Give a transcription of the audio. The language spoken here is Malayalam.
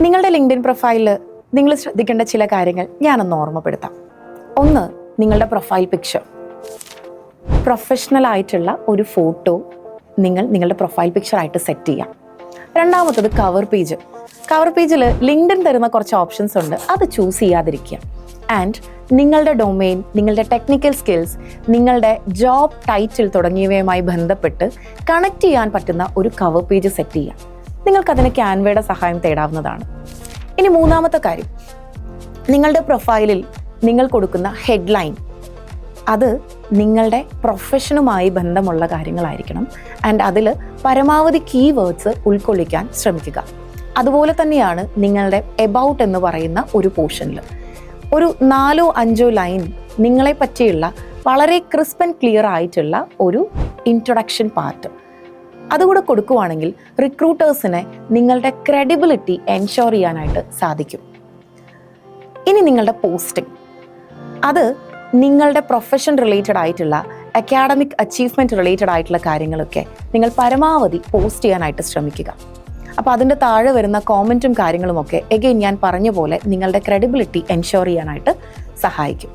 നിങ്ങളുടെ ലിങ്ക്ഡിൻ പ്രൊഫൈലിൽ നിങ്ങൾ ശ്രദ്ധിക്കേണ്ട ചില കാര്യങ്ങൾ ഞാനൊന്ന് ഓർമ്മപ്പെടുത്താം. ഒന്ന്, നിങ്ങളുടെ പ്രൊഫൈൽ പിക്ചർ. പ്രൊഫഷണൽ ആയിട്ടുള്ള ഒരു ഫോട്ടോ നിങ്ങളുടെ പ്രൊഫൈൽ പിക്ചറായിട്ട് സെറ്റ് ചെയ്യാം. രണ്ടാമത്തത് കവർ പേജ്. കവർ പേജിൽ ലിങ്ക്ഡിൻ തരുന്ന കുറച്ച് ഓപ്ഷൻസ് ഉണ്ട്, അത് ചൂസ് ചെയ്യാതിരിക്കുക. ആൻഡ് നിങ്ങളുടെ ഡൊമെയിൻ, നിങ്ങളുടെ ടെക്നിക്കൽ സ്കിൽസ്, നിങ്ങളുടെ ജോബ് ടൈറ്റിൽ തുടങ്ങിയവയുമായി ബന്ധപ്പെട്ട് കണക്ട് ചെയ്യാൻ പറ്റുന്ന ഒരു കവർ പേജ് സെറ്റ് ചെയ്യാം. നിങ്ങൾക്കതിന് ക്യാൻവയുടെ സഹായം തേടാവുന്നതാണ്. ഇനി മൂന്നാമത്തെ കാര്യം, നിങ്ങളുടെ പ്രൊഫൈലിൽ നിങ്ങൾ കൊടുക്കുന്ന ഹെഡ്ലൈൻ അത് നിങ്ങളുടെ പ്രൊഫഷനുമായി ബന്ധമുള്ള കാര്യങ്ങളായിരിക്കണം. ആൻഡ് അതിൽ പരമാവധി കീവേഡ്സ് ഉൾക്കൊള്ളിക്കാൻ ശ്രമിക്കുക. അതുപോലെ തന്നെയാണ് നിങ്ങളുടെ എബൌട്ട് എന്ന് പറയുന്ന ഒരു പോർഷനിൽ ഒരു 4-5 ലൈൻ നിങ്ങളെ പറ്റിയുള്ള വളരെ ക്രിസ്പ് ആൻഡ് ക്ലിയർ ആയിട്ടുള്ള ഒരു ഇൻട്രൊഡക്ഷൻ പാർട്ട് അതുകൂടെ കൊടുക്കുവാണെങ്കിൽ റിക്രൂട്ടേഴ്സിനെ നിങ്ങളുടെ ക്രെഡിബിലിറ്റി എൻഷോർ ചെയ്യാനായിട്ട് സാധിക്കും. ഇനി നിങ്ങളുടെ പോസ്റ്റിംഗ്, അത് നിങ്ങളുടെ പ്രൊഫഷൻ റിലേറ്റഡ് ആയിട്ടുള്ള അക്കാഡമിക് അച്ചീവ്മെൻറ്റ് റിലേറ്റഡ് ആയിട്ടുള്ള കാര്യങ്ങളൊക്കെ നിങ്ങൾ പരമാവധി പോസ്റ്റ് ചെയ്യാനായിട്ട് ശ്രമിക്കുക. അപ്പോൾ അതിൻ്റെ താഴെ വരുന്ന കോമൻറ്റും കാര്യങ്ങളുമൊക്കെ എഗെയിൻ ഞാൻ പറഞ്ഞ പോലെ നിങ്ങളുടെ ക്രെഡിബിലിറ്റി എൻഷോർ ചെയ്യാനായിട്ട് സഹായിക്കും.